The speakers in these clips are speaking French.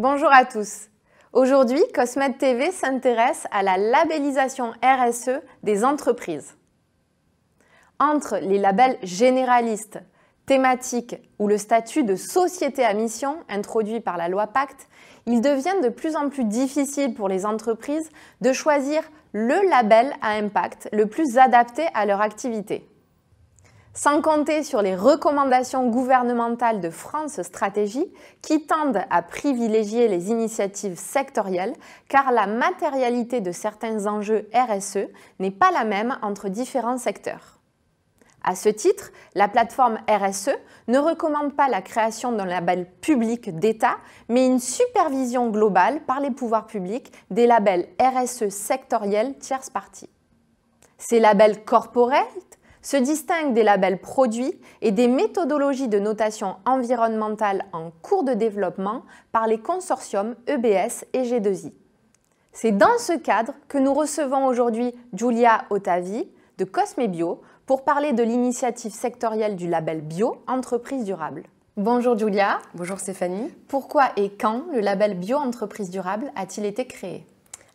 Bonjour à tous. Aujourd'hui, Cosmed TV s'intéresse à la labellisation RSE des entreprises. Entre les labels généralistes, thématiques ou le statut de société à mission introduit par la loi Pacte, il devient de plus en plus difficile pour les entreprises de choisir le label à impact le plus adapté à leur activité. Sans compter sur les recommandations gouvernementales de France Stratégie qui tendent à privilégier les initiatives sectorielles car la matérialité de certains enjeux RSE n'est pas la même entre différents secteurs. À ce titre, la plateforme RSE ne recommande pas la création d'un label public d'État, mais une supervision globale par les pouvoirs publics des labels RSE sectoriels tierces parties. Ces labels corporate se distinguent des labels produits et des méthodologies de notation environnementale en cours de développement par les consortiums EBS et G2I. C'est dans ce cadre que nous recevons aujourd'hui Giulia Ottavi de Cosmebio pour parler de l'initiative sectorielle du label Bio Entreprise Durable. Bonjour Giulia. Bonjour Stéphanie. Pourquoi et quand le label Bio Entreprise Durable a-t-il été créé ?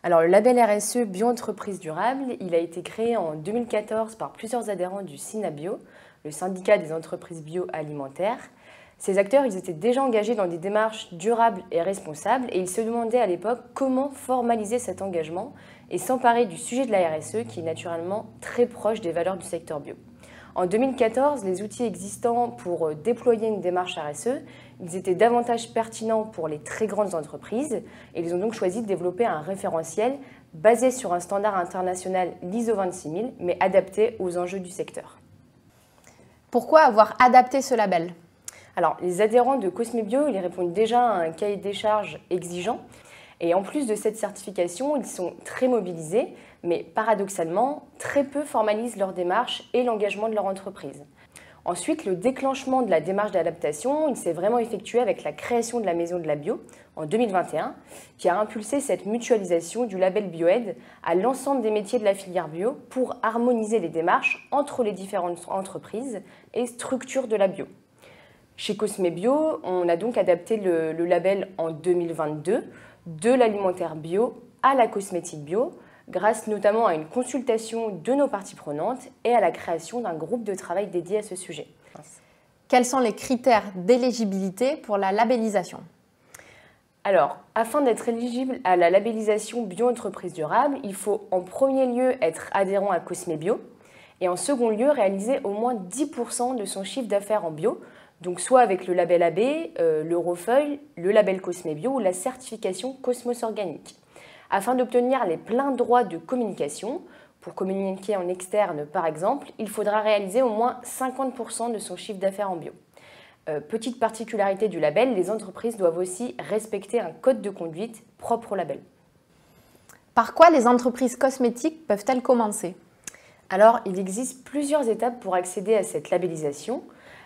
Alors le label RSE Bio-Entreprise Durable, il a été créé en 2014 par plusieurs adhérents du SYNABio, le syndicat des entreprises bioalimentaires. Ces acteurs, ils étaient déjà engagés dans des démarches durables et responsables et ils se demandaient à l'époque comment formaliser cet engagement et s'emparer du sujet de la RSE qui est naturellement très proche des valeurs du secteur bio. En 2014, les outils existants pour déployer une démarche RSE, ils étaient davantage pertinents pour les très grandes entreprises et ils ont donc choisi de développer un référentiel basé sur un standard international l'ISO 26000 mais adapté aux enjeux du secteur. Pourquoi avoir adapté ce label ? Alors, les adhérents de Cosmebio, ils répondent déjà à un cahier des charges exigeant. Et en plus de cette certification, ils sont très mobilisés, mais paradoxalement, très peu formalisent leur démarche et l'engagement de leur entreprise. Ensuite, le déclenchement de la démarche d'adaptation, il s'est vraiment effectué avec la création de la Maison de la Bio en 2021, qui a impulsé cette mutualisation du label Bioaide à l'ensemble des métiers de la filière bio pour harmoniser les démarches entre les différentes entreprises et structures de la bio. Chez Cosmebio, on a donc adapté le label en 2022 de l'alimentaire bio à la cosmétique bio, grâce notamment à une consultation de nos parties prenantes et à la création d'un groupe de travail dédié à ce sujet. Quels sont les critères d'éligibilité pour la labellisation ? Alors, afin d'être éligible à la labellisation Bio-Entreprise Durable, il faut en premier lieu être adhérent à Cosmebio et en second lieu réaliser au moins 10% de son chiffre d'affaires en bio, donc soit avec le label AB, l'Eurofeuille, le label Cosmebio ou la certification Cosmos Organique. Afin d'obtenir les pleins droits de communication, pour communiquer en externe par exemple, il faudra réaliser au moins 50% de son chiffre d'affaires en bio. Petite particularité du label, les entreprises doivent aussi respecter un code de conduite propre au label. Par quoi les entreprises cosmétiques peuvent-elles commencer ? Alors, il existe plusieurs étapes pour accéder à cette labellisation.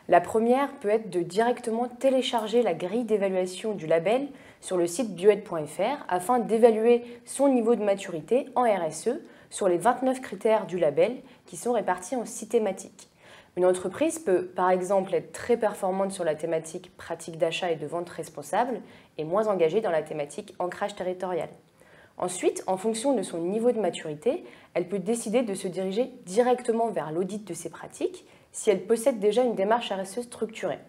La première peut être de directement télécharger la grille d'évaluation du label sur le site bioaide.fr afin d'évaluer son niveau de maturité en RSE sur les 29 critères du label qui sont répartis en 6 thématiques. Une entreprise peut par exemple être très performante sur la thématique pratique d'achat et de vente responsable et moins engagée dans la thématique ancrage territorial. Ensuite, en fonction de son niveau de maturité, elle peut décider de se diriger directement vers l'audit de ses pratiques si elle possède déjà une démarche RSE structurée.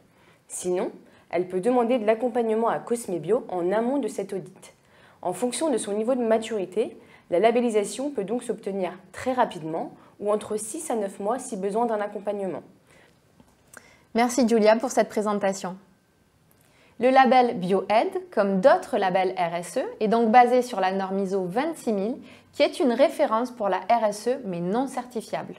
Sinon, elle peut demander de l'accompagnement à Cosmebio en amont de cet audit. En fonction de son niveau de maturité, la labellisation peut donc s'obtenir très rapidement ou entre 6 à 9 mois si besoin d'un accompagnement. Merci Giulia pour cette présentation. Le label Bioaide, comme d'autres labels RSE, est donc basé sur la norme ISO 26000 qui est une référence pour la RSE mais non certifiable.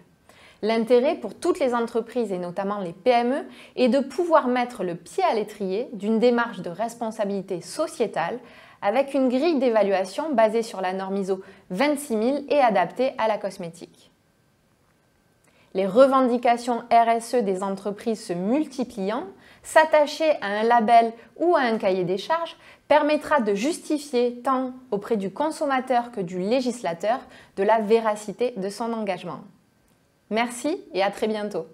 L'intérêt pour toutes les entreprises et notamment les PME est de pouvoir mettre le pied à l'étrier d'une démarche de responsabilité sociétale avec une grille d'évaluation basée sur la norme ISO 26000 et adaptée à la cosmétique. Les revendications RSE des entreprises se multipliant, s'attacher à un label ou à un cahier des charges permettra de justifier tant auprès du consommateur que du législateur de la véracité de son engagement. Merci et à très bientôt.